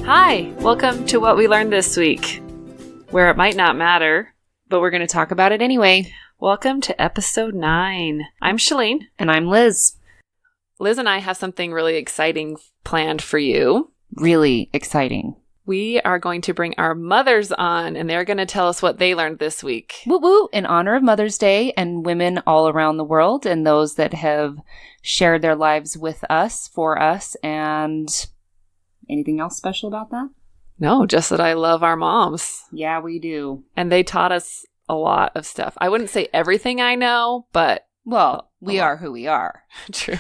Hi, welcome to What We Learned This Week, where it might not matter, but we're going to talk about it anyway. Welcome to episode 9. I'm Chalene. And I'm Liz. Liz and I have something really exciting planned for you. Really exciting. We are going to bring our mothers on, and they're going to tell us what they learned this week. Woo woo! In honor of Mother's Day and women all around the world and those that have shared their lives with us, for us, and anything else special about that? No, just that I love our moms. Yeah, we do. And they taught us a lot of stuff. I wouldn't say everything I know, but... Well, we are who we are. True.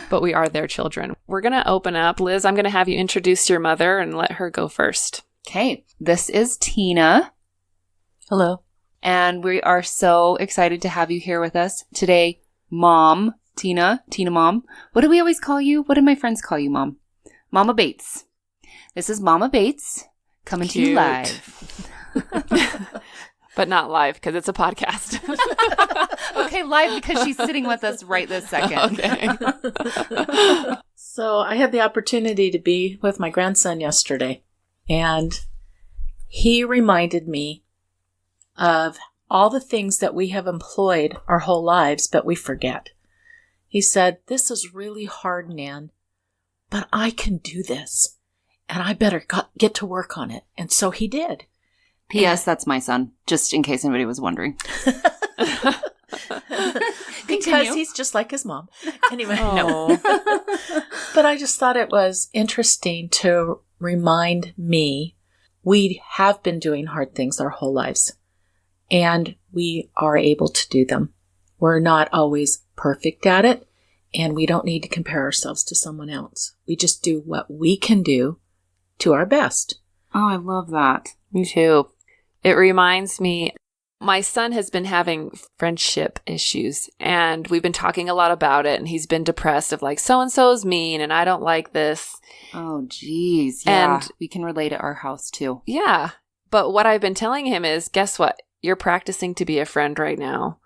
But we are their children. We're going to open up. Liz, I'm going to have you introduce your mother and let her go first. Okay. This is Teena. Hello. And we are so excited to have you here with us today. Mom, Teena Mom. What do we always call you? What do my friends call you, Mom? Mama Bates. This is Mama Bates coming to you live. But not live because it's a podcast. Okay, live because she's sitting with us right this second. Okay. So I had the opportunity to be with my grandson yesterday, and he reminded me of all the things that we have employed our whole lives, but we forget. He said, "This is really hard, Nan, but I can do this, and I better get to work on it." And so he did. P.S. That's my son, just in case anybody was wondering. Because he's just like his mom. Anyway, no. But I just thought it was interesting to remind me we have been doing hard things our whole lives, and we are able to do them. We're not always perfect at it, and we don't need to compare ourselves to someone else. We just do what we can do to our best. Oh, I love that. Me too. It reminds me, my son has been having friendship issues, and we've been talking a lot about it, and he's been depressed of like, so-and-so's mean, and I don't like this. Oh, geez. Yeah, and we can relate at our house, too. Yeah. But what I've been telling him is, guess what? You're practicing to be a friend right now,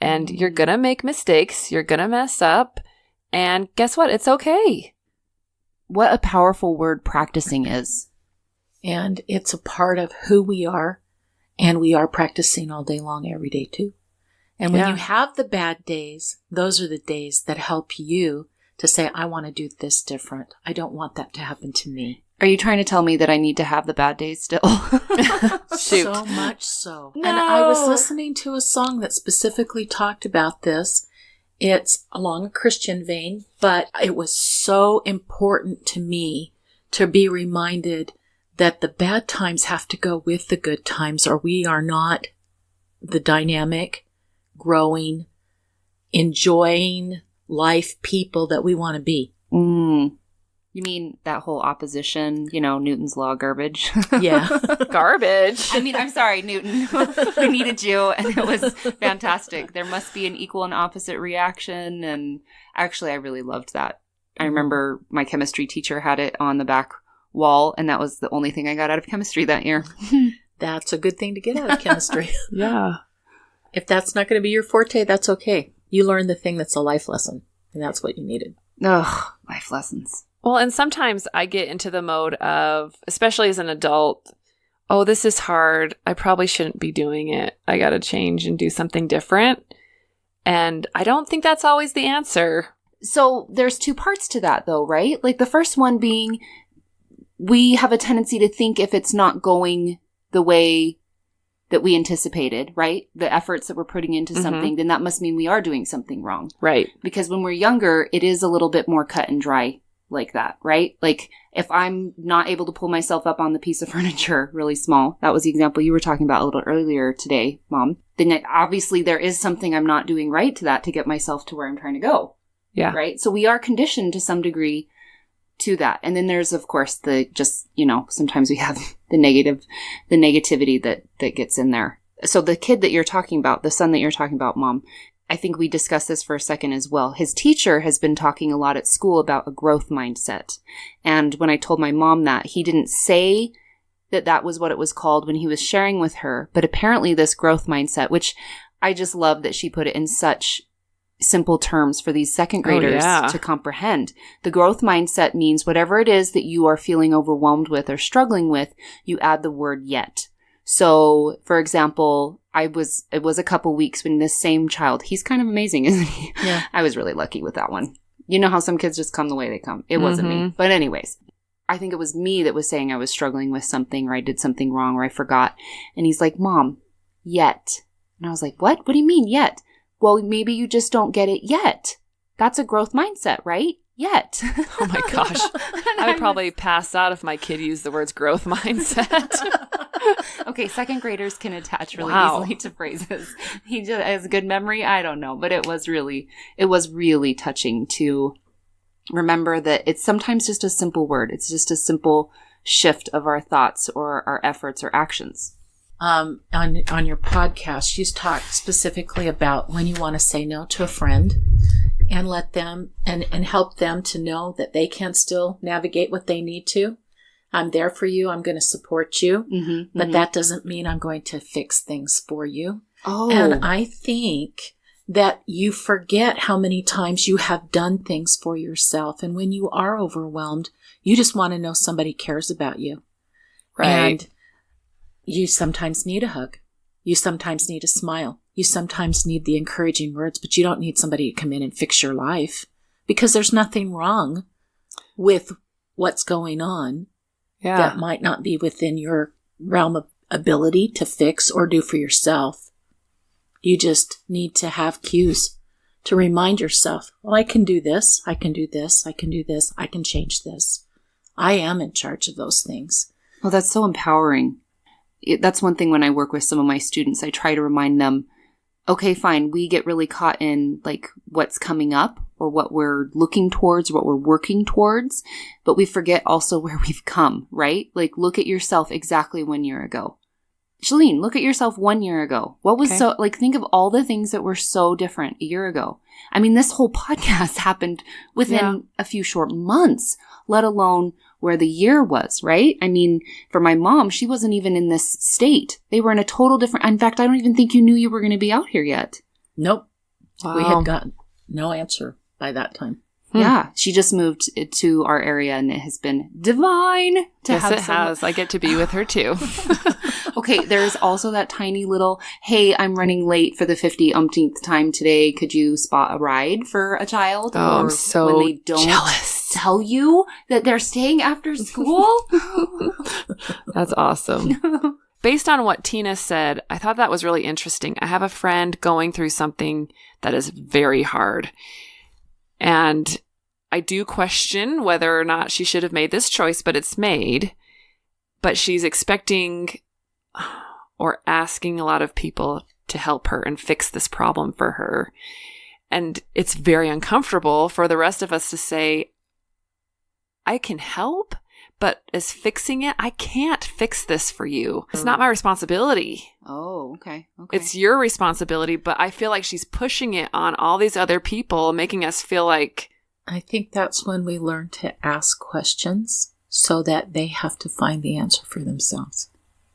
and you're going to make mistakes. You're going to mess up, and guess what? It's okay. What a powerful word practicing is. And it's a part of who we are. And we are practicing all day long, every day, too. And when you have the bad days, those are the days that help you to say, I want to do this different. I don't want that to happen to me. Are you trying to tell me that I need to have the bad days still? Shoot. So much so. No. And I was listening to a song that specifically talked about this. It's along a Christian vein, but it was so important to me to be reminded that the bad times have to go with the good times, or we are not the dynamic, growing, enjoying life people that we want to be. You mean that whole opposition, Newton's law garbage? Yeah. Garbage. I mean, I'm sorry, Newton. We needed you, and it was fantastic. There must be an equal and opposite reaction, and actually, I really loved that. I remember my chemistry teacher had it on the back wall, and that was the only thing I got out of chemistry that year. That's a good thing to get out of chemistry. Yeah. If that's not going to be your forte, that's okay. You learned the thing that's a life lesson, and that's what you needed. Ugh, life lessons. Well, and sometimes I get into the mode of, especially as an adult, oh, this is hard. I probably shouldn't be doing it. I got to change and do something different. And I don't think that's always the answer. So there's two parts to that, though, right? Like the first one being, we have a tendency to think if it's not going the way that we anticipated, right? The efforts that we're putting into something, then that must mean we are doing something wrong. Right. Because when we're younger, it is a little bit more cut and dry like that, right? Like if I'm not able to pull myself up on the piece of furniture really small, that was the example you were talking about a little earlier today, Mom, then obviously there is something I'm not doing right to that to get myself to where I'm trying to go. Yeah. Right? So we are conditioned to some degree to that. And then there's, of course, the just, sometimes we have the negativity that gets in there. So the kid that you're talking about, the son that you're talking about, Mom, I think we discussed this for a second as well. His teacher has been talking a lot at school about a growth mindset. And when I told my mom that, he didn't say that was what it was called when he was sharing with her. But apparently this growth mindset, which I just love that she put it in such simple terms for these second graders to comprehend. The growth mindset means whatever it is that you are feeling overwhelmed with or struggling with, you add the word yet. So, for example, it was a couple weeks when this same child, he's kind of amazing, isn't he? Yeah. I was really lucky with that one. You know how some kids just come the way they come. It wasn't me. But anyways, I think it was me that was saying I was struggling with something or I did something wrong or I forgot. And he's like, Mom, yet. And I was like, what? What do you mean yet? Well, maybe you just don't get it yet. That's a growth mindset, right? Yet. Oh my gosh. I would probably pass out if my kid used the words growth mindset. Okay, second graders can attach really easily to phrases. He just has good memory. I don't know, but it was really touching to remember that it's sometimes just a simple word. It's just a simple shift of our thoughts or our efforts or actions. On your podcast, you talked specifically about when you want to say no to a friend and let them and help them to know that they can still navigate what they need to. I'm there for you. I'm going to support you, but that doesn't mean I'm going to fix things for you. Oh. And I think that you forget how many times you have done things for yourself. And when you are overwhelmed, you just want to know somebody cares about you. Right. And you sometimes need a hug. You sometimes need a smile. You sometimes need the encouraging words, but you don't need somebody to come in and fix your life because there's nothing wrong with what's going on that might not be within your realm of ability to fix or do for yourself. You just need to have cues to remind yourself, well, I can do this. I can do this. I can do this. I can change this. I am in charge of those things. Well, that's so empowering. That's one thing when I work with some of my students, I try to remind them, okay, fine, we get really caught in like what's coming up or what we're looking towards, what we're working towards, but we forget also where we've come, right? Like look at yourself exactly 1 year ago. Chalene, look at yourself 1 year ago. What was think of all the things that were so different a year ago. I mean, this whole podcast happened within a few short months, let alone where the year was, right? I mean, for my mom, she wasn't even in this state. They were in a total different, in fact, I don't even think you knew you were going to be out here yet. Nope. Wow. We had gotten no answer by that time. Yeah. She just moved to our area and it has been divine to have has. I get to be with her too. Okay, there's also that tiny little, hey, I'm running late for the 50-umpteenth time today. Could you spot a ride for a child? Oh, I'm so when they don't jealous. Tell you that they're staying after school? That's awesome. Based on what Teena said, I thought that was really interesting. I have a friend going through something that is very hard. And I do question whether or not she should have made this choice, but it's made. But she's expecting or asking a lot of people to help her and fix this problem for her. And it's very uncomfortable for the rest of us to say, I can help, but as fixing it, I can't fix this for you. It's not my responsibility. Oh, okay. It's your responsibility, but I feel like she's pushing it on all these other people, making us feel like... I think that's when we learn to ask questions so that they have to find the answer for themselves.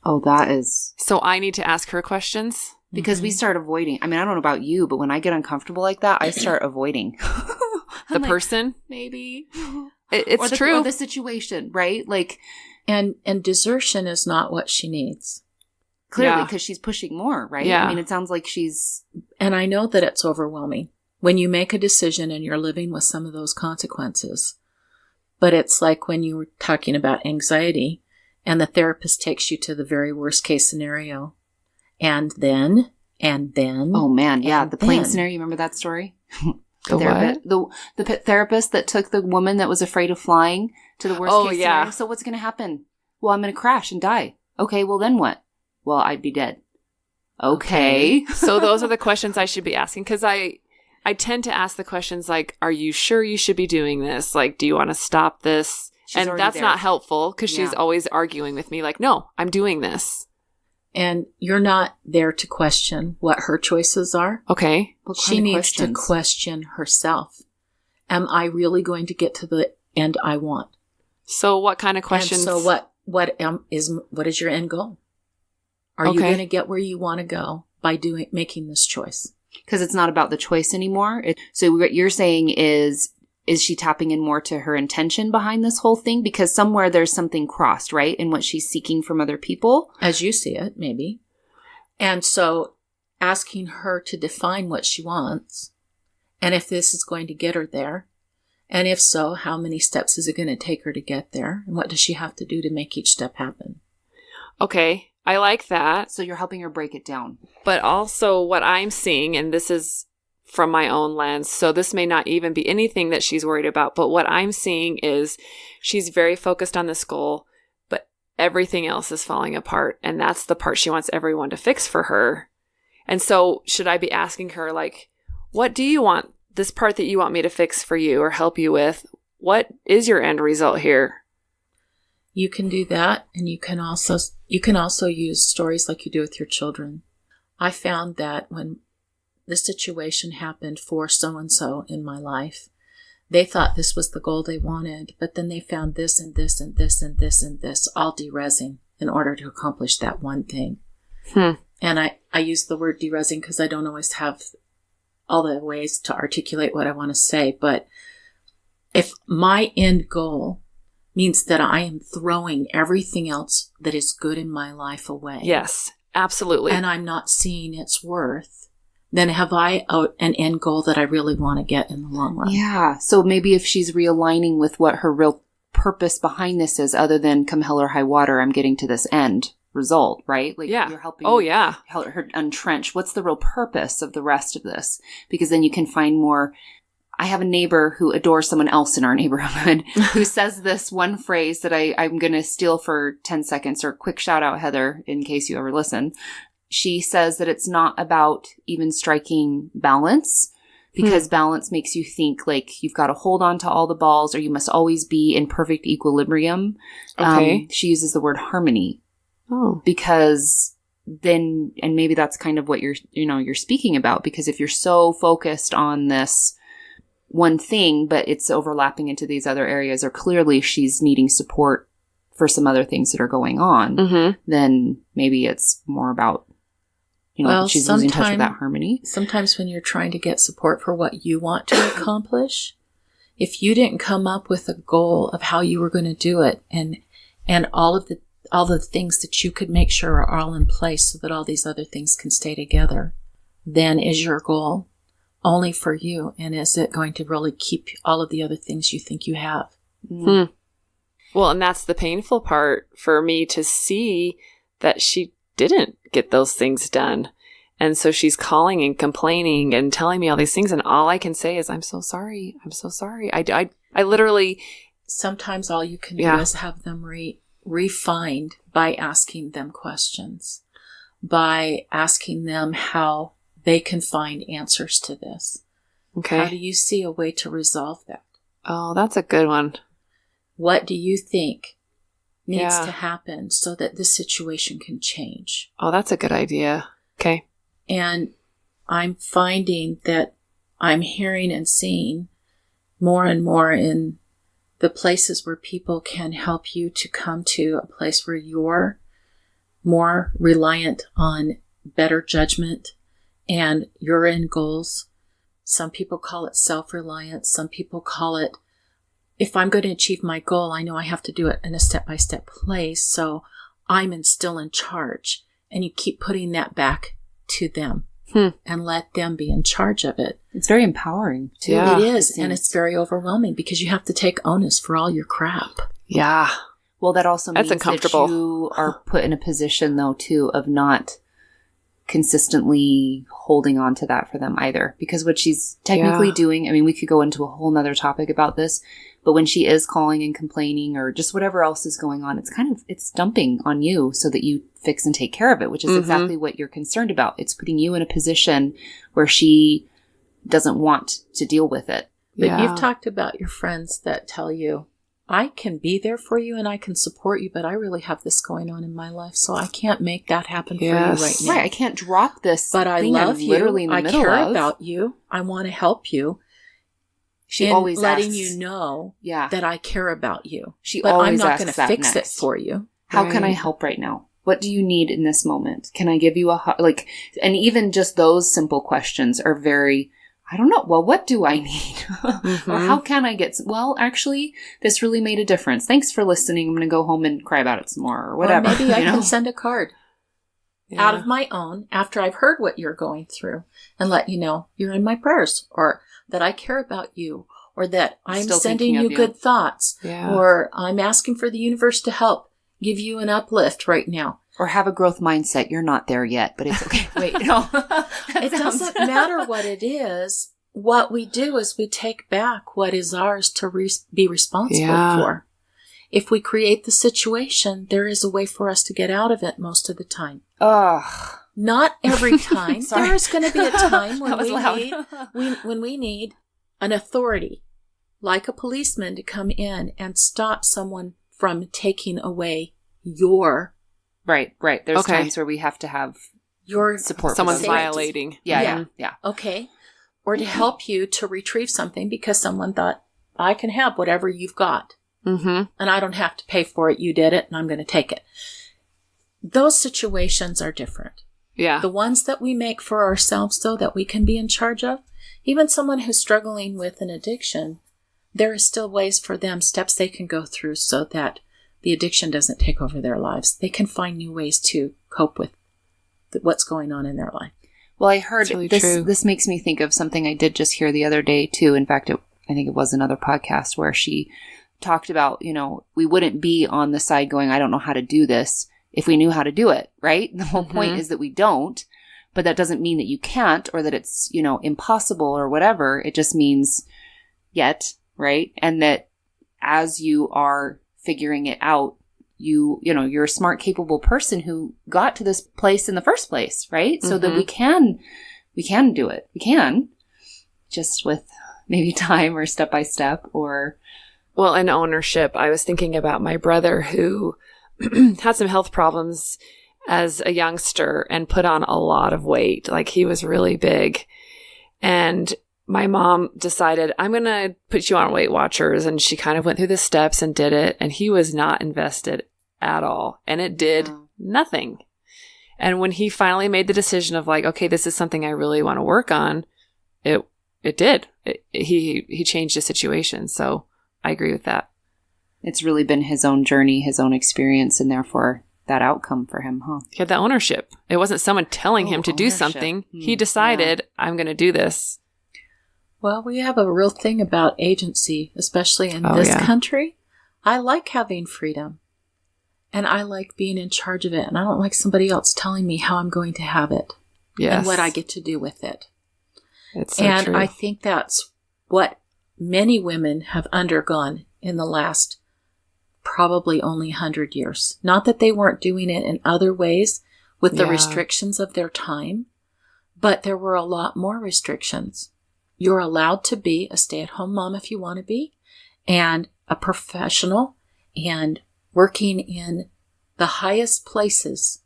Oh, that is... So I need to ask her questions? Because we start avoiding. I mean, I don't know about you, but when I get uncomfortable like that, I start avoiding. The person? Maybe. It's true. Or the situation, right? Like, and desertion is not what she needs. Clearly, because she's pushing more, right? Yeah. I mean, it sounds like she's... And I know that it's overwhelming when you make a decision and you're living with some of those consequences. But it's like when you were talking about anxiety and the therapist takes you to the very worst case scenario. And then. Oh, man. Yeah. The plane scenario. You remember that story? The therapist that took the woman that was afraid of flying to the worst case scenario. So what's going to happen? Well, I'm going to crash and die. Okay, well then what? Well, I'd be dead. Okay. So those are the questions I should be asking because I tend to ask the questions like, are you sure you should be doing this? Like, do you want to stop this? And that's not helpful because she's always arguing with me like, no, I'm doing this. And you're not there to question what her choices are. Okay. She needs to question herself. Am I really going to get to the end I want? So what kind of questions? And so what is your end goal? Are you going to get where you want to go by making this choice? Because it's not about the choice anymore. So what you're saying is she tapping in more to her intention behind this whole thing? Because somewhere there's something crossed, right? In what she's seeking from other people? As you see it, maybe. And so asking her to define what she wants, and if this is going to get her there, and if so, how many steps is it going to take her to get there? And what does she have to do to make each step happen? Okay, I like that. So you're helping her break it down. But also what I'm seeing, and this is from my own lens, so this may not even be anything that she's worried about, but what I'm seeing is she's very focused on this goal, but everything else is falling apart, and that's the part she wants everyone to fix for her. And so should I be asking her, like, what do you want, this part that you want me to fix for you or help you with? What is your end result here? You can do that, and you can also use stories like you do with your children. I found that when the situation happened for so-and-so in my life, they thought this was the goal they wanted, but then they found this and this and this and this and this, all derezzing in order to accomplish that one thing. And I use the word derezzing because I don't always have all the ways to articulate what I want to say. But if my end goal means that I am throwing everything else that is good in my life away. Yes, absolutely. And I'm not seeing its worth, then have I an end goal that I really want to get in the long run? Yeah. So maybe if she's realigning with what her real purpose behind this is, other than come hell or high water, I'm getting to this end result, right? Like you're helping her entrench. What's the real purpose of the rest of this? Because then you can find more. I have a neighbor who adores someone else in our neighborhood who says this one phrase that I'm going to steal for 10 seconds, or quick shout out, Heather, in case you ever listen. She says that it's not about even striking balance, because balance makes you think like you've got to hold on to all the balls, or you must always be in perfect equilibrium. Okay. She uses the word harmony. Oh. Because then, and maybe that's kind of what you're speaking about, because if you're so focused on this one thing, but it's overlapping into these other areas, or clearly she's needing support for some other things that are going on, then maybe it's more about, she's losing touch with that harmony. Sometimes when you're trying to get support for what you want to accomplish, if you didn't come up with a goal of how you were going to do it, and all the things that you could make sure are all in place so that all these other things can stay together, then is your goal only for you? And is it going to really keep all of the other things you think you have? Well, and that's the painful part for me, to see that she didn't get those things done. And so she's calling and complaining and telling me all these things. And all I can say is, I'm so sorry. I'm so sorry. I literally... Sometimes all you can do is have them refined by asking them questions, by asking them how they can find answers to this. Okay. How do you see a way to resolve that? Oh, that's a good one. What do you think needs to happen so that this situation can change? Oh, that's a good idea. Okay. And I'm finding that I'm hearing and seeing more and more in the places where people can help you to come to a place where you're more reliant on better judgment and your end goals. Some people call it self-reliance. Some people call it, if I'm going to achieve my goal, I know I have to do it in a step-by-step place, so I'm still in charge. And you keep putting that back to them and let them be in charge of it. It's very empowering, too. Yeah. It is, and it's very overwhelming because you have to take onus for all your crap. Yeah. Well, that also means That's uncomfortable. that you are put in a position, though, too, of not consistently holding on to that for them either. Because what she's technically doing, I mean, we could go into a whole nother topic about this, but when she is calling and complaining or just whatever else is going on, it's dumping on you so that you fix and take care of it, which is exactly what you're concerned about. It's putting you in a position where she doesn't want to deal with it. But you've talked about your friends that tell you, I can be there for you and I can support you, but I really have this going on in my life, so I can't make that happen for you right now. Right, I can't drop this. But I love you. Literally in the I middle care of. about you. I want to help you. She always letting asks, you know that I care about you. She but always I'm not going asks to that fix next. it for you. How can I help right now? What do you need in this moment? Can I give you a hug? Like, and even just those simple questions are very, I don't know. Well, what do I need? Or how can I get, well, actually, this really made a difference. Thanks for listening. I'm going to go home and cry about it some more or whatever. Or maybe I can send a card out of my own after I've heard what you're going through and let you know you're in my prayers, or that I care about you, or that I'm Still sending thinking you of you. good thoughts, or I'm asking for the universe to help give you an uplift right now. Or have a growth mindset. You're not there yet, but it's okay. Wait, no. It doesn't matter what it is. What we do is we take back what is ours to be responsible for. If we create the situation, there is a way for us to get out of it most of the time. Ugh. Not every time. There is going to be a time when we need an authority, like a policeman, to come in and stop someone from taking away your... Right. There's times where we have to have your support. Someone's safety. violating. Yeah. Okay. Or to help you to retrieve something because someone thought, I can have whatever you've got. And I don't have to pay for it. You did it, and I'm going to take it. Those situations are different. Yeah. The ones that we make for ourselves, though, that we can be in charge of, even someone who's struggling with an addiction, there is still ways for them, steps they can go through so that the addiction doesn't take over their lives. They can find new ways to cope with what's going on in their life. Well, I heard really this. true. This makes me think of something I did just hear the other day, too. In fact, I think it was another podcast where she talked about, we wouldn't be on the side going, I don't know how to do this, if we knew how to do it, right? The whole point is that we don't, but that doesn't mean that you can't or that it's, impossible or whatever. It just means yet, right? And that as you are figuring it out, you're a smart, capable person who got to this place in the first place, right? So that we can do it. We can, just with maybe time or step by step or... Well, and ownership. I was thinking about my brother who had some health problems as a youngster and put on a lot of weight. Like, he was really big. And my mom decided, I'm going to put you on Weight Watchers. And she kind of went through the steps and did it. And he was not invested at all. And it did nothing. And when he finally made the decision of like, okay, this is something I really want to work on, it did. He changed the situation. So I agree with that. It's really been his own journey, his own experience, and therefore that outcome for him, huh? He had the ownership. It wasn't someone telling him to do something. He decided, I'm going to do this. Well, we have a real thing about agency, especially in this country. I like having freedom, and I like being in charge of it, and I don't like somebody else telling me how I'm going to have it and what I get to do with it. It's so true. I think that's what many women have undergone in the last probably only 100 years. Not that they weren't doing it in other ways with the restrictions of their time, but there were a lot more restrictions. You're allowed to be a stay-at-home mom if you want to be, and a professional, and working in the highest places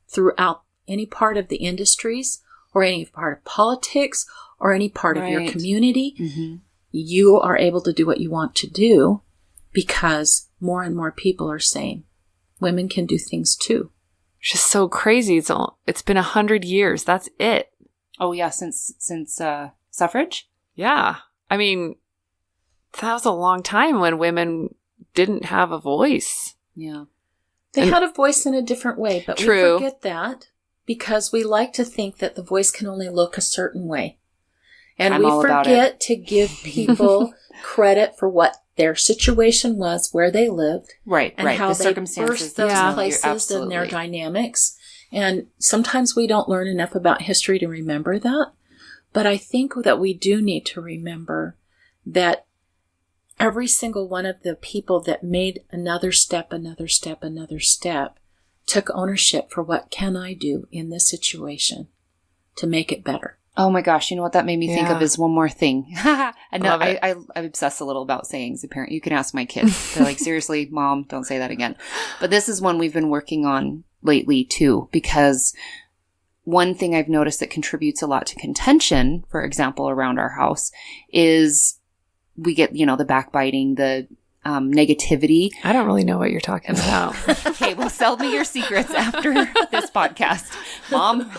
throughout any part of the industries or any part of politics or any part of your community. You are able to do what you want to do because more and more people are saying women can do things too. It's just so crazy. It's been 100 years. That's it. Oh yeah, since suffrage? Yeah. I mean, that was a long time when women didn't have a voice. Yeah. They had a voice in a different way, but we forget that because we like to think that the voice can only look a certain way. And we forget to give people credit for what their situation was, where they lived. Right, and how they burst those places and their dynamics. And sometimes we don't learn enough about history to remember that. But I think that we do need to remember that every single one of the people that made another step, took ownership for what can I do in this situation to make it better. Oh my gosh, you know what that made me think of is one more thing. And now I obsess a little about sayings. Apparently, you can ask my kids. They're like, seriously, Mom, don't say that again. But this is one we've been working on lately too, because one thing I've noticed that contributes a lot to contention, for example, around our house is we get, the backbiting, the negativity. I don't really know what you're talking about. Okay, well, sell me your secrets after this podcast. Mom,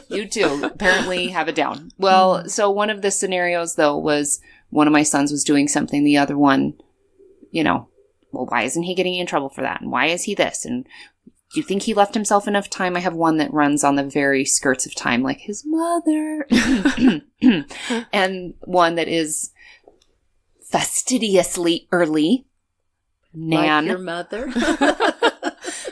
you too apparently have it down. Well, so one of the scenarios, though, was one of my sons was doing something. The other one, well, why isn't he getting in trouble for that? And why is he this? And do you think he left himself enough time? I have one that runs on the very skirts of time, like his mother. And one that is fastidiously early. Nan. Like your mother?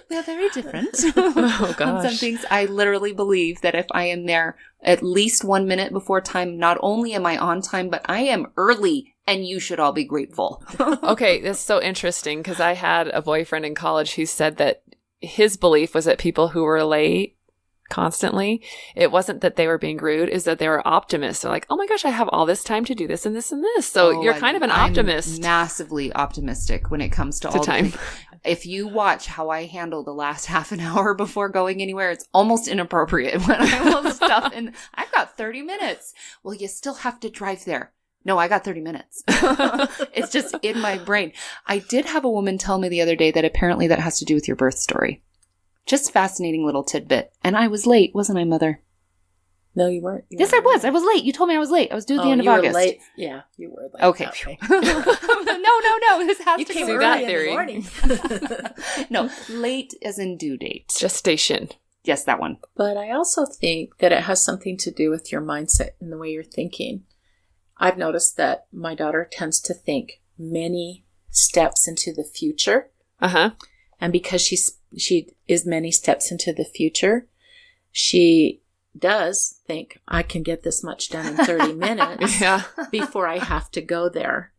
They're very different. Oh, gosh. On some things, I literally believe that if I am there at least 1 minute before time, not only am I on time, but I am early, and you should all be grateful. Okay, that's so interesting because I had a boyfriend in college who said that his belief was that people who were late constantly, it wasn't that they were being rude, is that they were optimists. They're like, oh my gosh, I have all this time to do this and this and this. So you're kind of an optimist. I'm massively optimistic when it comes to all time. If you watch how I handle the last half an hour before going anywhere, it's almost inappropriate when I will stuff and I've got 30 minutes. Well, you still have to drive there. No, I got 30 minutes. It's just in my brain. I did have a woman tell me the other day that apparently that has to do with your birth story. Just fascinating little tidbit. And I was late, wasn't I, Mother? No, you weren't. Yes, I was. I was late. You told me I was late. I was due at the end of you August. Were late. Yeah, you were late. Okay. No. This has you to came be that early theory. in the morning. No, late as in due date. Gestation. Yes, that one. But I also think that it has something to do with your mindset and the way you're thinking. I've noticed that my daughter tends to think many steps into the future. Uh-huh. And because she is many steps into the future, she does think, I can get this much done in 30 minutes Yeah. before I have to go there.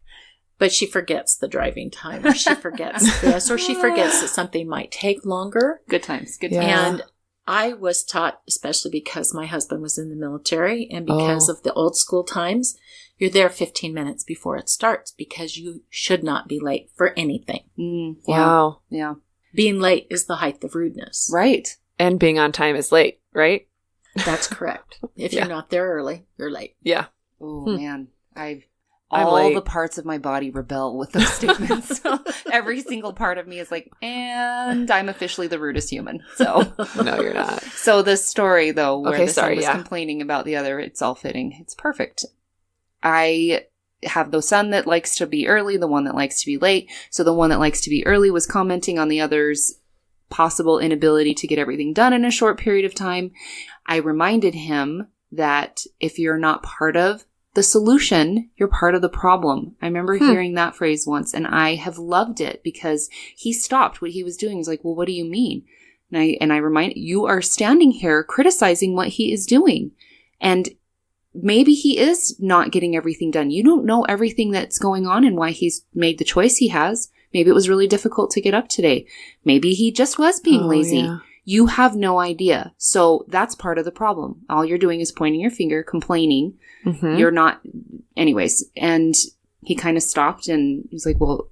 But she forgets the driving time, or she forgets this, or she forgets that something might take longer. Good times. Good Yeah. times. And I was taught, especially because my husband was in the military and because of the old school times, you're there 15 minutes before it starts because you should not be late for anything. Yeah. Wow. Yeah. Being late is the height of rudeness. Right. And being on time is late, right? That's correct. If Yeah. you're not there early, you're late. Yeah. Oh, man. I'm All late. the parts of my body rebel with those statements. Every single part of me is like, and I'm officially the rudest human. So, No, you're not. so this story, though, where Okay, the son sorry, was yeah. complaining about the other, it's all fitting. It's perfect. I have the son that likes to be early, the one that likes to be late. So the one that likes to be early was commenting on the other's possible inability to get everything done in a short period of time. I reminded him that if you're not part of the solution, you're part of the problem. I remember hearing that phrase once, and I have loved it because he stopped what he was doing. He's like, well, what do you mean? And I remind you are standing here criticizing what he is doing. And maybe he is not getting everything done. You don't know everything that's going on and why he's made the choice he has. Maybe it was really difficult to get up today. Maybe he just was being lazy. Yeah. You have no idea. So that's part of the problem. All you're doing is pointing your finger, complaining. Mm-hmm. You're not, anyways. And he kind of stopped and he was like, well,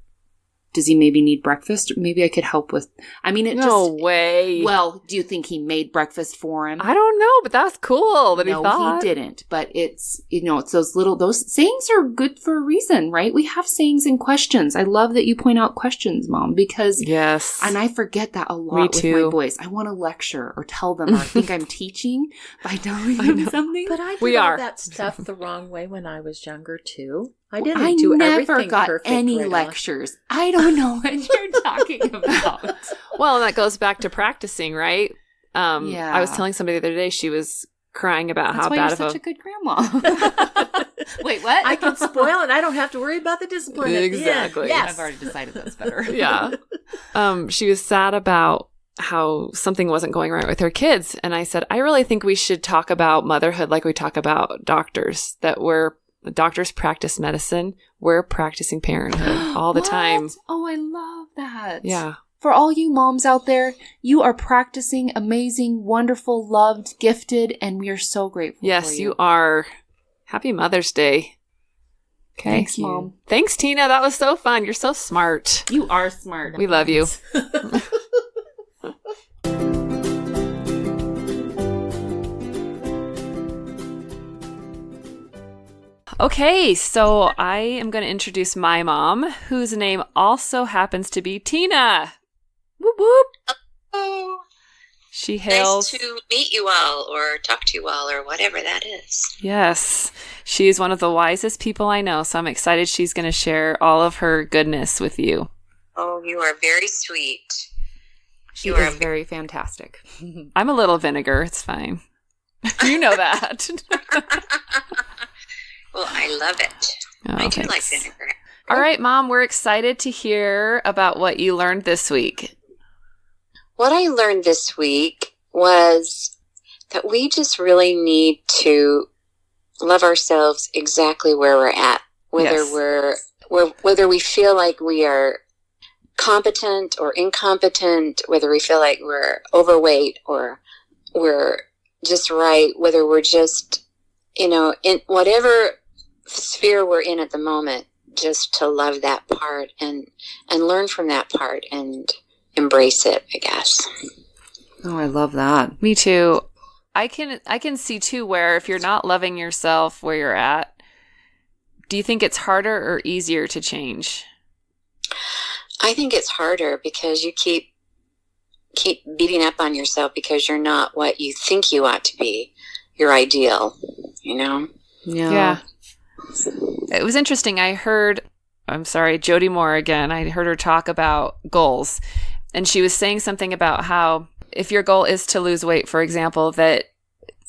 does he maybe need breakfast? Maybe I could help with, I mean, it No way. well, do you think he made breakfast for him? I don't know, but that's cool that he No, thought. he didn't. But it's, it's those sayings are good for a reason, right? We have sayings and questions. I love that you point out questions, Mom, because, Yes. and I forget that a lot Me with too. my boys. I want to lecture or tell them, or I think I'm teaching by telling them something. But I did We all are. that stuff the wrong way when I was younger, too. I I didn't do never everything got perfect any right off. lectures. I don't know what you're talking about. Well, and that goes back to practicing, right? Yeah. I was telling somebody the other day, she was crying about That's how why bad you're of such a... a good grandma. Wait, what? I can spoil it. I don't have to worry about the discipline. at the end. Exactly. Yes. I've already decided that's better. Yeah. She was sad about how something wasn't going right with her kids. And I said, I really think we should talk about motherhood like we talk about doctors, that doctors practice medicine. We're practicing parenthood all the What? time. Oh, I love that. Yeah. For all you moms out there, you are practicing amazing, wonderful, loved, gifted, and we are so grateful Yes, for you are. Happy Mother's Day. Okay. Thanks, Mom. Thanks, Teena. That was so fun. You're so smart. You are smart. We love you. Okay, so I am going to introduce my mom, whose name also happens to be Teena. Whoop whoop. Oh, She hails. nice to meet you all, or talk to you all, or whatever that is. Yes, she's one of the wisest people I know, so I'm excited she's going to share all of her goodness with you. Oh, you are very sweet. She is very fantastic. I'm a little vinegar. It's fine. You know that. Well, I love it. Oh, I do thanks. like vinegar. All right, Mom, we're excited to hear about what you learned this week. What I learned this week was that we just really need to love ourselves exactly where we're at, whether Yes. whether we feel like we are competent or incompetent, whether we feel like we're overweight or we're just right, whether we're just, in whatever sphere we're in at the moment, just to love that part and learn from that part and embrace it, I guess. Oh, I love that. Me too. I can see too where if you're not loving yourself where you're at, do you think it's harder or easier to change? I think it's harder because you keep beating up on yourself because you're not what you think you ought to be, your ideal, Yeah. It was interesting. Jody Moore again. I heard her talk about goals. And she was saying something about how if your goal is to lose weight, for example, that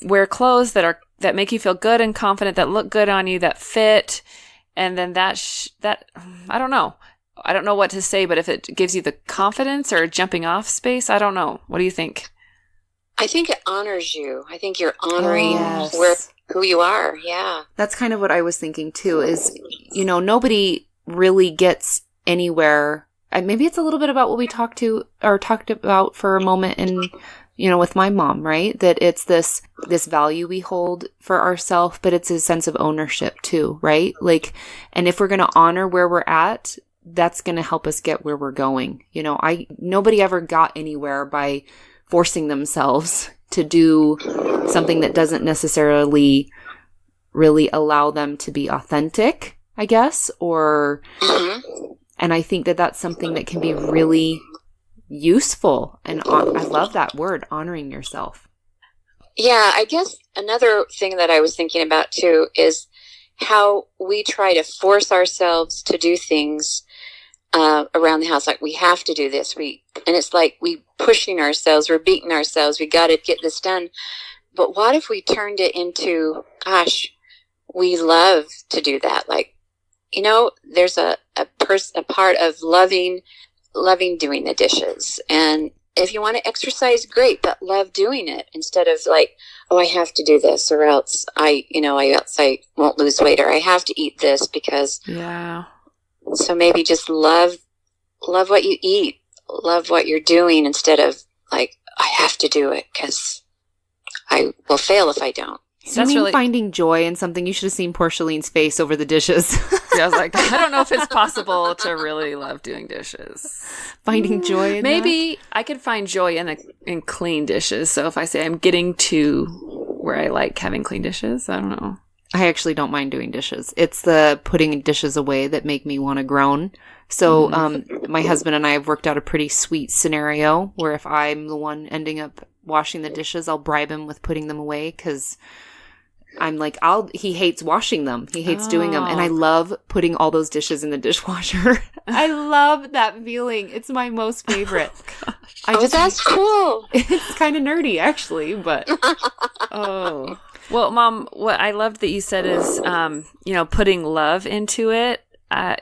wear clothes that make you feel good and confident, that look good on you, that fit. And then that I don't know. I don't know what to say, but if it gives you the confidence or a jumping off space, I don't know. What do you think? I think it honors you. I think you're honoring Yes. who you are. Yeah. That's kind of what I was thinking too, is, nobody really gets anywhere. Maybe it's a little bit about what we talked about for a moment with my mom, right? That it's this value we hold for ourselves, but it's a sense of ownership too, right? Like, and if we're going to honor where we're at, that's going to help us get where we're going. Nobody ever got anywhere by forcing themselves to do something that doesn't necessarily really allow them to be authentic, I guess, or, and I think that that's something that can be really useful. And I love that word, honoring yourself. Yeah, I guess another thing that I was thinking about too is how we try to force ourselves to do things around the house. Like, we have to do this. And it's like we pushing ourselves, we're beating ourselves. We got to get this done. But what if we turned it into, gosh, we love to do that. Like, there's a part of loving doing the dishes. And if you want to exercise, great, but love doing it instead of like, oh, I have to do this or else I won't lose weight, or I have to eat this because. Yeah. So maybe just love what you eat, love what you're doing instead of like, I have to do it because I will fail if I don't. So you mean finding joy in something? You should have seen poor Chalene's face over the dishes. Yeah, I was like, I don't know if it's possible to really love doing dishes. Finding joy in Maybe I could find joy in clean dishes. So if I say I'm getting to where I like having clean dishes, I don't know. I actually don't mind doing dishes. It's the putting dishes away that make me want to groan. So my husband and I have worked out a pretty sweet scenario where if I'm the one ending up washing the dishes, I'll bribe him with putting them away because I'm like, he hates washing them. He hates doing them. And I love putting all those dishes in the dishwasher. I love that feeling. It's my most favorite. That's cool. It's kind of nerdy, actually, but. Oh. Well, Mom, what I loved that you said is, putting love into it.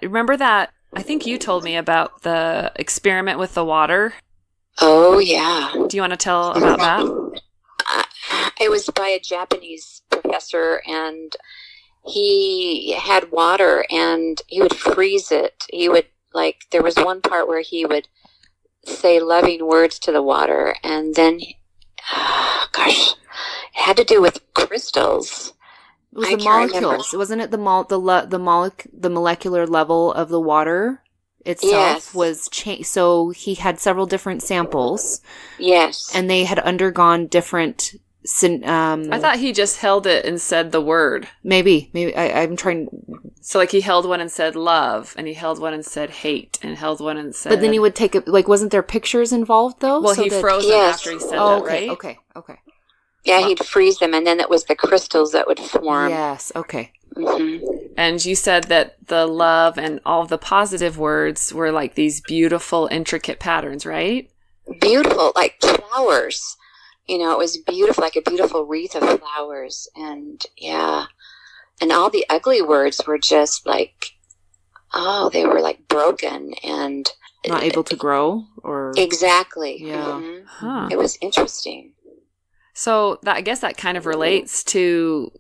Remember that? I think you told me about the experiment with the water. Oh, yeah. Do you want to tell about that? It was by a Japanese professor, and he had water, and he would freeze it. He would, there was one part where he would say loving words to the water, and then, it had to do with crystals. It was the molecules. Wasn't it the molecular level of the water itself was changed? So he had several different samples. Yes. And they had undergone different I thought he just held it and said the word. Maybe I'm trying. So like he held one and said love, and he held one and said hate, and held one and said. But then he would take it. Like, wasn't there pictures involved though? Well, he froze them after he said that, right? Okay. Yeah, he'd freeze them, and then it was the crystals that would form. Yes. Okay. Mm-hmm. And you said that the love and all of the positive words were like these beautiful, intricate patterns, right? Beautiful, like flowers. It was beautiful, like a beautiful wreath of flowers. And yeah. And all the ugly words were just like, they were like broken and not able to grow or. Exactly. Yeah. Mm-hmm. Huh. It was interesting. So I guess that kind of relates to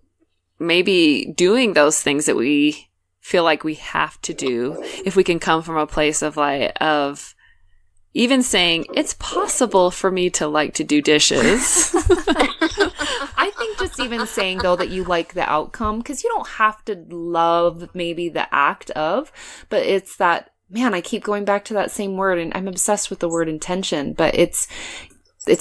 maybe doing those things that we feel like we have to do. If we can come from a place of even saying, it's possible for me to like to do dishes. I think just even saying, though, that you like the outcome, because you don't have to love maybe the act of, but it's that, man, I keep going back to that same word, and I'm obsessed with the word intention, but it's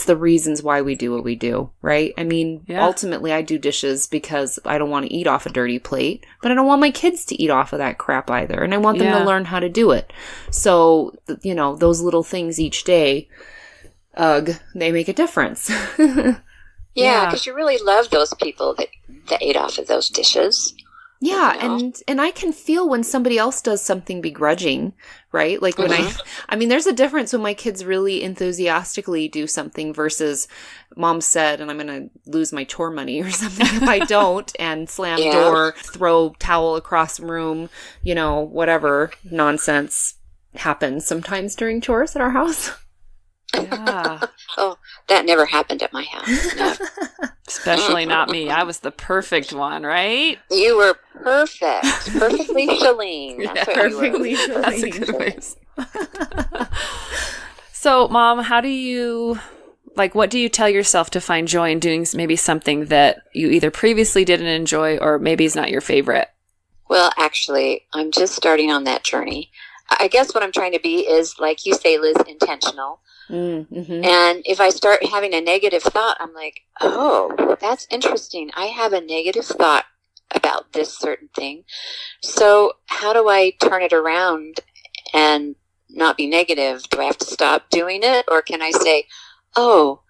the reasons why we do what we do, right? I mean, Ultimately, I do dishes because I don't want to eat off a dirty plate, but I don't want my kids to eat off of that crap either. And I want them to learn how to do it. So, those little things each day, they make a difference. Yeah, because you really love those people that ate off of those dishes. Yeah, and I can feel when somebody else does something begrudging, right? Like when I mean, there's a difference when my kids really enthusiastically do something versus mom said, and I'm going to lose my chore money or something if I don't, and slam door, throw towel across room, whatever nonsense happens sometimes during chores at our house. Yeah. Oh, that never happened at my house. No. Especially not me. I was the perfect one, right? You were perfect. Perfectly Chalene. That's what perfectly you were. That's a good phrase. So, Mom, how do you, what do you tell yourself to find joy in doing maybe something that you either previously didn't enjoy or maybe is not your favorite? Well, actually, I'm just starting on that journey. I guess what I'm trying to be is, like you say, Liz, intentional. Mm-hmm. And if I start having a negative thought, I'm like, oh, that's interesting. I have a negative thought about this certain thing. So how do I turn it around and not be negative? Do I have to stop doing it? Or can I say, oh,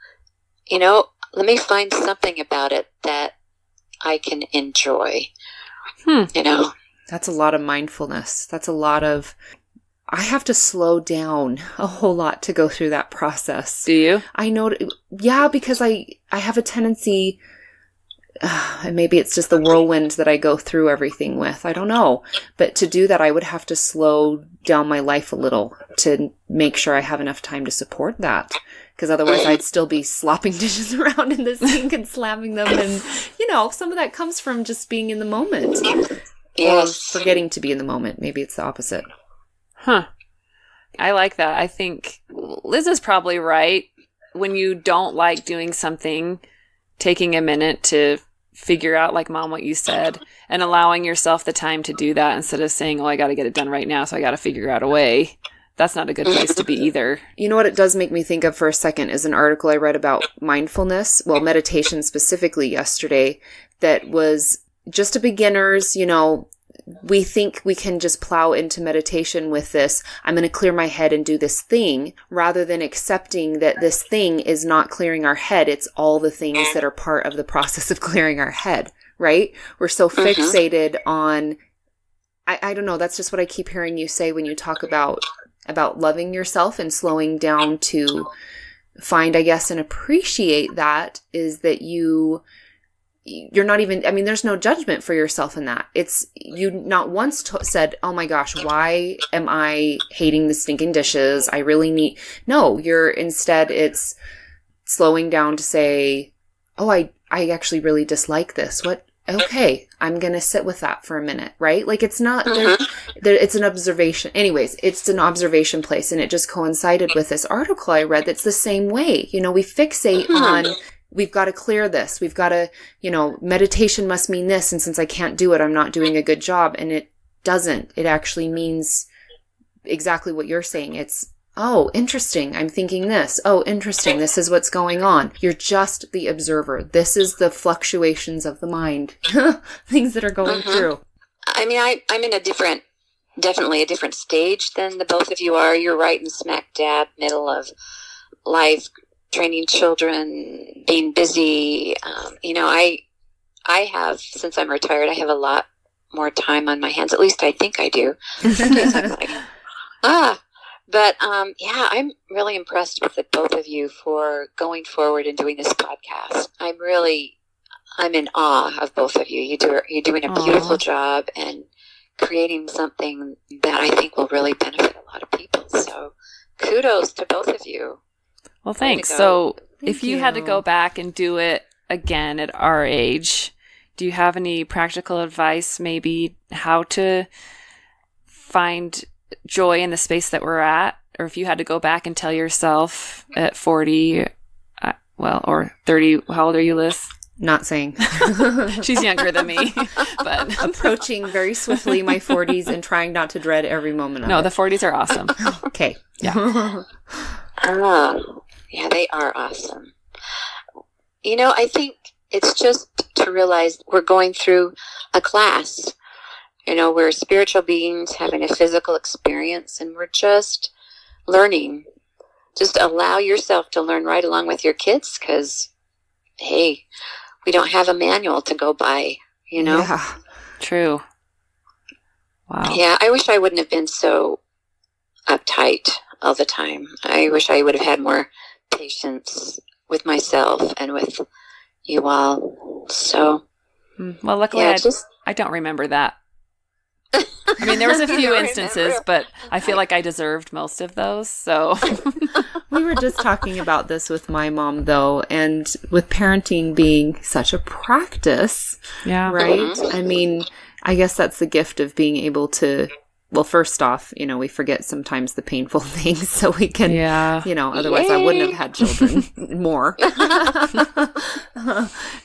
let me find something about it that I can enjoy? That's a lot of mindfulness. That's a lot of... I have to slow down a whole lot to go through that process. Do you? I know. Yeah, because I have a tendency, and maybe it's just the whirlwind that I go through everything with. I don't know. But to do that, I would have to slow down my life a little to make sure I have enough time to support that. Because otherwise I'd still be slopping dishes around in the sink and slamming them. And, some of that comes from just being in the moment. Yes. Or forgetting to be in the moment. Maybe it's the opposite. Huh. I like that. I think Liz is probably right. When you don't like doing something, taking a minute to figure out, like Mom, what you said, and allowing yourself the time to do that instead of saying, I got to get it done right now, so I got to figure out a way. That's not a good place to be either. You know what it does make me think of for a second is an article I read about mindfulness, meditation specifically yesterday, that was just a beginner's, we think we can just plow into meditation with this, I'm going to clear my head and do this thing, rather than accepting that this thing is not clearing our head. It's all the things that are part of the process of clearing our head, right? We're so fixated on, I don't know, that's just what I keep hearing you say when you talk about loving yourself and slowing down to find, I guess, and appreciate that, is that you're not even, there's no judgment for yourself in that. It's, you not once said, oh my gosh, why am I hating the stinking dishes? I really need, no, instead it's slowing down to say, oh, I actually really dislike this. What? Okay, I'm going to sit with that for a minute, right? Like it's not, it's an observation. Anyways, it's an observation place, and it just coincided with this article I read that's the same way. We fixate on, we've got to clear this. We've got to, meditation must mean this. And since I can't do it, I'm not doing a good job. And it doesn't. It actually means exactly what you're saying. It's oh, interesting, I'm thinking this. Oh, interesting, this is what's going on. You're just the observer. This is the fluctuations of the mind. Things that are going through. I mean, I'm in definitely a different stage than the both of you are. You're right in smack dab middle of life, training children, being busy. I have, since I'm retired, I have a lot more time on my hands. At least I think I do. But I'm really impressed with the both of you for going forward and doing this podcast. I'm in awe of both of you. You're doing a beautiful job and creating something that I think will really benefit a lot of people. So kudos to both of you. Well, thanks. So if you had to go back and do it again at our age, do you have any practical advice, maybe how to find joy in the space that we're at? Or if you had to go back and tell yourself at 40, or 30, how old are you, Liz? Not saying. She's younger than me, but approaching very swiftly my 40s and trying not to dread every moment of it. No, the 40s are awesome. Okay. Yeah. Yeah, they are awesome. I think it's just to realize we're going through a class. We're spiritual beings having a physical experience, and we're just learning. Just allow yourself to learn right along with your kids, because, hey, we don't have a manual to go by, Yeah. True. Wow. Yeah, I wish I wouldn't have been so uptight all the time. I wish I would have had more patience with myself and with you all. So, well, luckily I don't remember that. I mean, there was a few instances, but I feel like I deserved most of those. So we were just talking about this with my mom, though, and with parenting being such a practice, right? Mm-hmm. I mean, I guess that's the gift of being able to, well, first off, we forget sometimes the painful things so we can, otherwise I wouldn't have had children more.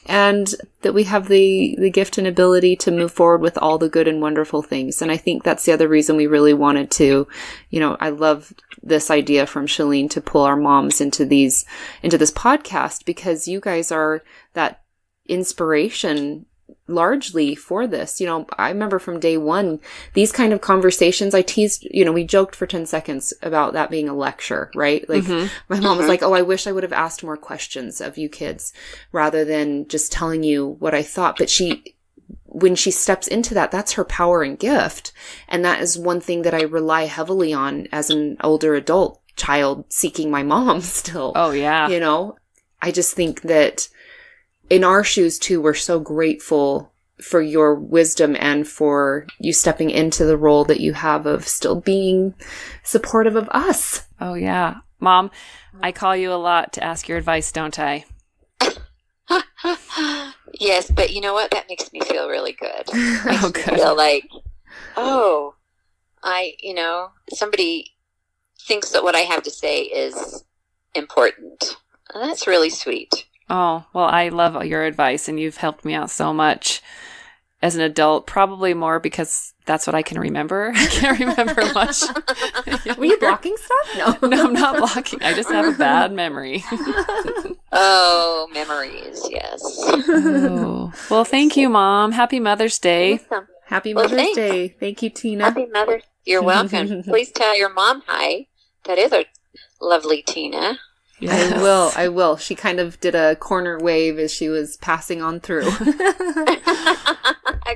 And that we have the gift and ability to move forward with all the good and wonderful things. And I think that's the other reason we really wanted to, I love this idea from Chalene to pull our moms into this podcast, because you guys are that inspiration largely for this. I remember from day one, these kind of conversations, I teased, we joked for 10 seconds about that being a lecture, right? Like my mom was like, oh, I wish I would have asked more questions of you kids rather than just telling you what I thought. But when she steps into that, that's her power and gift. And that is one thing that I rely heavily on as an older adult child seeking my mom still. Oh, yeah. I just think that in our shoes, too, we're so grateful for your wisdom and for you stepping into the role that you have of still being supportive of us. Oh, yeah. Mom, I call you a lot to ask your advice, don't I? Yes, but you know what? That makes me feel really good. Makes me feel like, somebody thinks that what I have to say is important. And that's really sweet. Oh, well, I love your advice, and you've helped me out so much as an adult, probably more because that's what I can remember. I can't remember much. Were you blocking stuff? No, I'm not blocking. I just have a bad memory. Oh, memories, yes. Oh. Well, thank you, Mom. Happy Mother's Day. Awesome. Happy Mother's Day. Thank you, Teena. Happy Mother's Day. You're welcome. Please tell your mom hi. That is a lovely Teena. Yes. I will. She kind of did a corner wave as she was passing on through.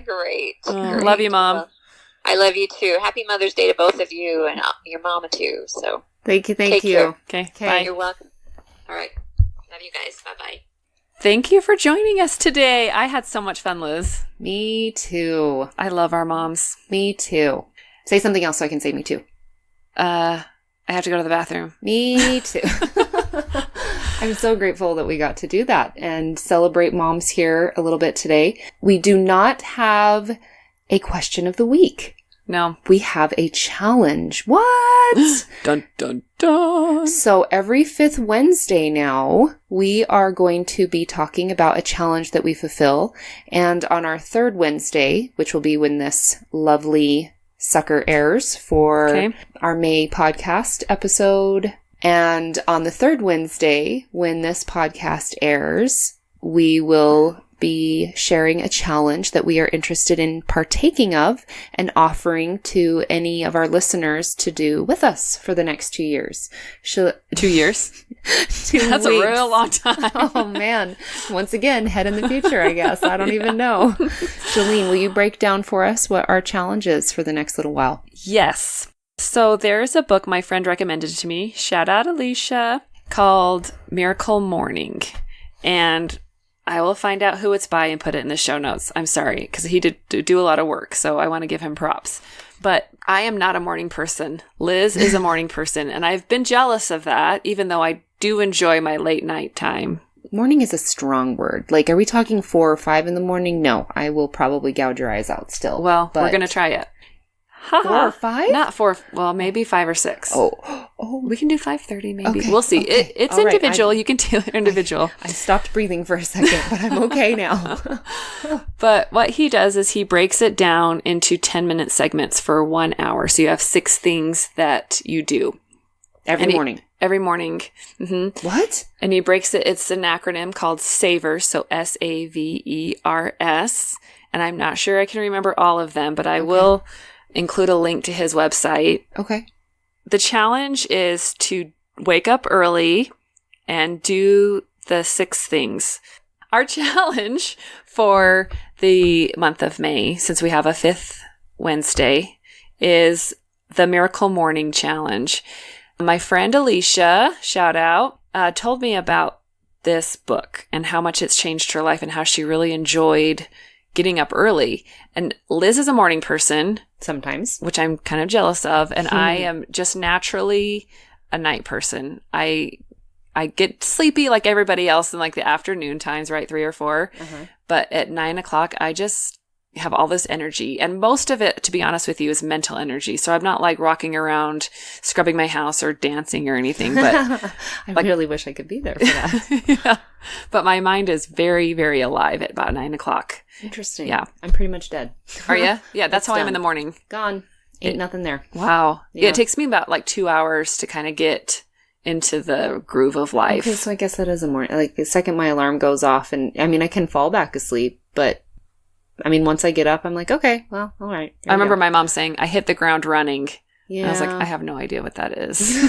Great. Love you, Mom. Well, I love you too. Happy Mother's Day to both of you and your mama too. So thank you. Okay, bye. You're welcome. All right. Love you guys. Bye-bye. Thank you for joining us today. I had so much fun, Liz. Me too. I love our moms. Me too. Say something else so I can say me too. I have to go to the bathroom. Me too. I'm so grateful that we got to do that and celebrate moms here a little bit today. We do not have a question of the week. No. We have a challenge. What? Dun, dun, dun. So every 5th Wednesday now, we are going to be talking about a challenge that we fulfill. And on our 3rd Wednesday, which will be when this lovely sucker airs for our May podcast episode. And on the third Wednesday, when this podcast airs, we will be sharing a challenge that we are interested in partaking of and offering to any of our listeners to do with us for the next 2 years. 2 years? 2 That's weeks. a real long time. Oh, man. Once again, head in the future, I guess. I don't even know. Chalene, will you break down for us what our challenge is for the next little while? Yes. So there's a book my friend recommended to me, shout out Alicia, called Miracle Morning. And I will find out who it's by and put it in the show notes. I'm sorry, because he did do a lot of work, so I want to give him props. But I am not a morning person. Liz is a morning person, and I've been jealous of that, even though I do enjoy my late night time. Morning is a strong word. Like, are we talking 4 or 5 in the morning? No, I will probably gouge your eyes out still. Well, we're going to try it. 4 or 5? Not 4. Well, maybe 5 or 6. Oh, we can do 5:30 maybe. Okay, We'll see. okay. It's All right, individual. You can do it individual. I stopped breathing for a second, but I'm okay now. But what he does is he breaks it down into 10-minute segments for 1 hour. So you have 6 things that you do. Every morning. Every morning. Mm-hmm. What? And he breaks it. It's an acronym called SAVERS. So SAVERS. And I'm not sure I can remember all of them, but I will include a link to his website. Okay. The challenge is to wake up early and do the 6 things. Our challenge for the month of May, since we have a 5th Wednesday, is the Miracle Morning Challenge. My friend Alicia, shout out, told me about this book and how much it's changed her life and how she really enjoyed getting up early. And Liz is a morning person. Sometimes. Which I'm kind of jealous of. And I am just naturally a night person. I get sleepy like everybody else in like the afternoon times, right? 3 or 4. But at 9 o'clock, I just have all this energy. And most of it, to be honest with you, is mental energy. So I'm not like rocking around, scrubbing my house or dancing or anything. But I really wish I could be there for that. Yeah. But my mind is very, very alive at about 9 o'clock. Interesting. Yeah. I'm pretty much dead. Are you? Yeah, that's how done. I'm in the morning. Gone. Ain't nothing there. Wow. Yeah. It takes me about like 2 hours to kind of get into the groove of life. Okay, so I guess that is a morning. Like, the second my alarm goes off, and I mean, I can fall back asleep, but I mean, once I get up, I'm like, okay, well, all right. I remember my mom saying, I hit the ground running. Yeah. And I was like, I have no idea what that is.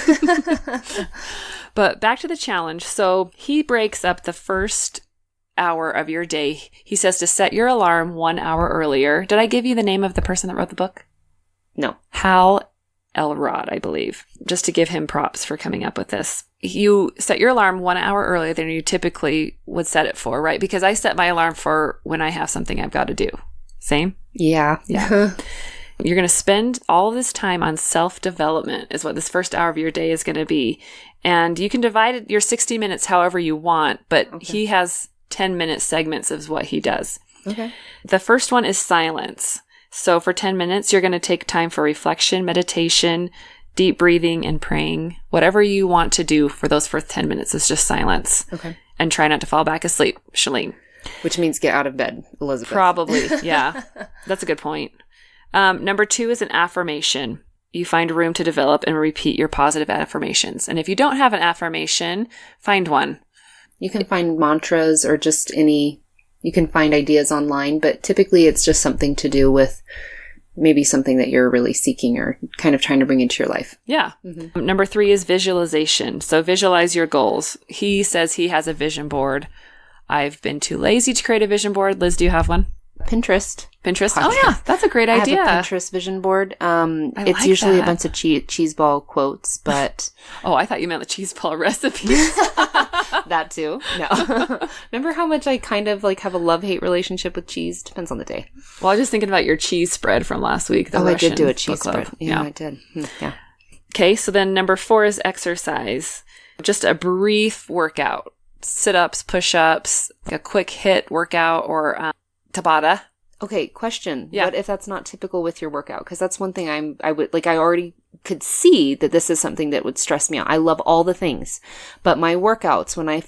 But back to the challenge. So he breaks up the first hour of your day. He says to set your alarm 1 hour earlier. Did I give you the name of the person that wrote the book? No. Hal Elrod, I believe, just to give him props for coming up with this. You set your alarm 1 hour earlier than you typically would set it for, right? Because I set my alarm for when I have something I've got to do. Same? Yeah. Yeah. You're going to spend all of this time on self-development is what this first hour of your day is going to be. And you can divide your 60 minutes however you want, but he has 10-minute segments of what he does. Okay. The first one is silence. So for 10 minutes, you're going to take time for reflection, meditation, deep breathing, and praying. Whatever you want to do for those first 10 minutes is just silence. Okay. And try not to fall back asleep, Chalene. Which means get out of bed, Elizabeth. Probably, yeah. That's a good point. Number 2 is an affirmation. You find room to develop and repeat your positive affirmations. And if you don't have an affirmation, find one. You can find mantras or just you can find ideas online, but typically it's just something to do with maybe something that you're really seeking or kind of trying to bring into your life. Yeah. Mm-hmm. Number 3 is visualization. So visualize your goals. He says he has a vision board. I've been too lazy to create a vision board. Liz, do you have one? Pinterest. Oh yeah, that's a great idea. I have a Pinterest vision board. It's like usually that. a bunch of cheese ball quotes, but oh, I thought you meant the cheese ball recipes. That too. No. Remember how much I kind of like have a love-hate relationship with cheese? Depends on the day. Well, I was just thinking about your cheese spread from last week. I did do a cheese spread. Yeah, I did. Yeah. Okay, so then number 4 is exercise. Just a brief workout. Sit-ups, push-ups, a quick hit workout or Tabata. Okay, question. Yeah. What if that's not typical with your workout? Because that's one thing I already could see that this is something that would stress me out. I love all the things, but my workouts, when I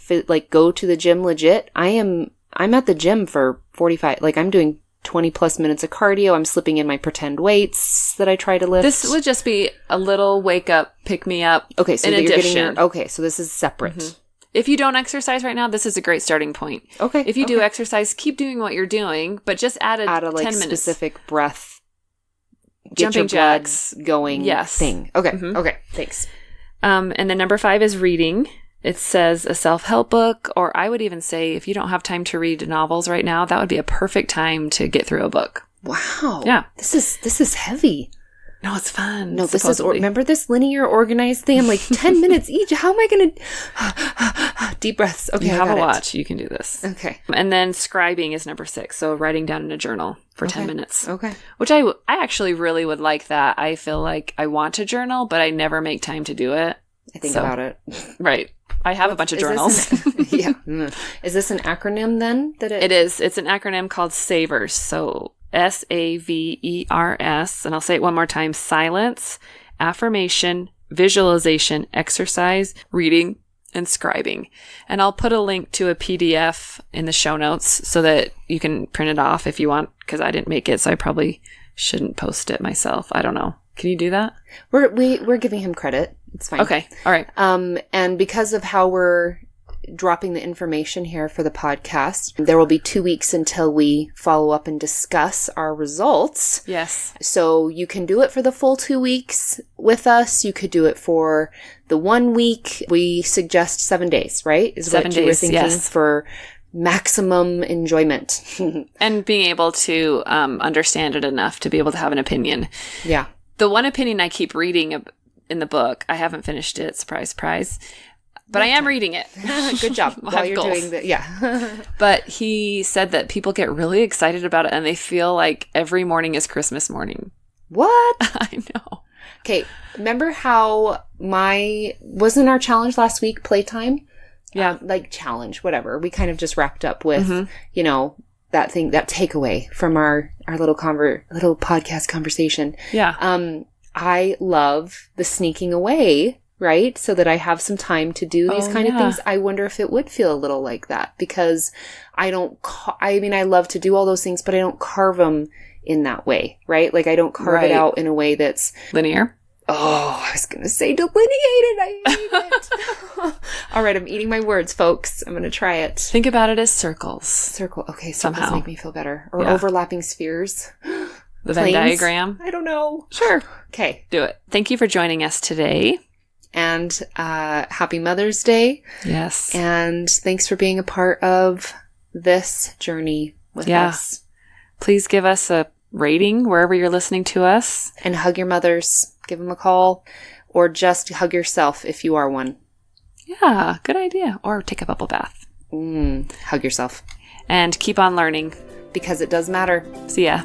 go to the gym legit, I'm at the gym for 45, like I'm doing 20 plus minutes of cardio. I'm slipping in my pretend weights that I try to lift. This would just be a little wake up, pick me up. Okay, so in that you're addition. getting your, okay, so this is separate. Mm-hmm. If you don't exercise right now, this is a great starting point. Okay. If you do exercise, keep doing what you're doing, but just add a 10 minutes. Specific breath, jumping jacks going thing. Okay. Mm-hmm. Okay. Thanks. And then number 5 is reading. It says a self-help book, or I would even say if you don't have time to read novels right now, that would be a perfect time to get through a book. Wow. Yeah. This is heavy. No, it's fun. No, this is, remember this linear organized thing? I'm like 10 minutes each. How am I going to, deep breaths. Okay. You have a watch. You can do this. Okay. And then scribing is number 6. So writing down in a journal for 10 minutes. Okay. Which I actually really would like that. I feel like I want to journal, but I never make time to do it. I think about it. Right. I have a bunch of journals. Yeah. Is this an acronym then? It is. It's an acronym called SAVERS. So SAVERS. And I'll say it one more time. Silence, affirmation, visualization, exercise, reading, and scribing. And I'll put a link to a PDF in the show notes so that you can print it off if you want, because I didn't make it, so I probably shouldn't post it myself. I don't know. Can you do that? We're giving him credit. It's fine. Okay. All right. And because of how we're dropping the information here for the podcast, there will be 2 weeks until we follow up and discuss our results. Yes. So you can do it for the full 2 weeks with us. You could do it for the 1 week. We suggest 7 days, right? Is 7 what you were days, thinking yes. for maximum enjoyment. And being able to understand it enough to be able to have an opinion. Yeah. The one opinion I keep reading in the book, I haven't finished it, surprise, surprise, but I am reading it. Good job. While you're doing that, yeah. But he said that people get really excited about it and they feel like every morning is Christmas morning. What? I know. Okay, remember how wasn't our challenge last week playtime? Yeah. Like challenge, whatever. We kind of just wrapped up with, that thing, that takeaway from our little podcast conversation. Yeah. I love the sneaking away, right? So that I have some time to do these kind of things. I wonder if it would feel a little like that, because I love to do all those things, but I don't carve them in that way, right? Like I don't carve it out in a way that's linear. Oh, I was going to say delineated. I hate it. All right, I'm eating my words, folks. I'm going to try it. Think about it as circles. Circle. Okay, circles somehow make me feel better. Or overlapping spheres. The Venn diagram. I don't know. Sure. Okay. Do it. Thank you for joining us today. And happy Mother's Day. Yes. And thanks for being a part of this journey with us. Please give us a rating wherever you're listening to us. And hug your mothers. Give them a call. Or just hug yourself if you are one. Yeah, good idea. Or take a bubble bath. Hug yourself. And keep on learning. Because it does matter. See ya.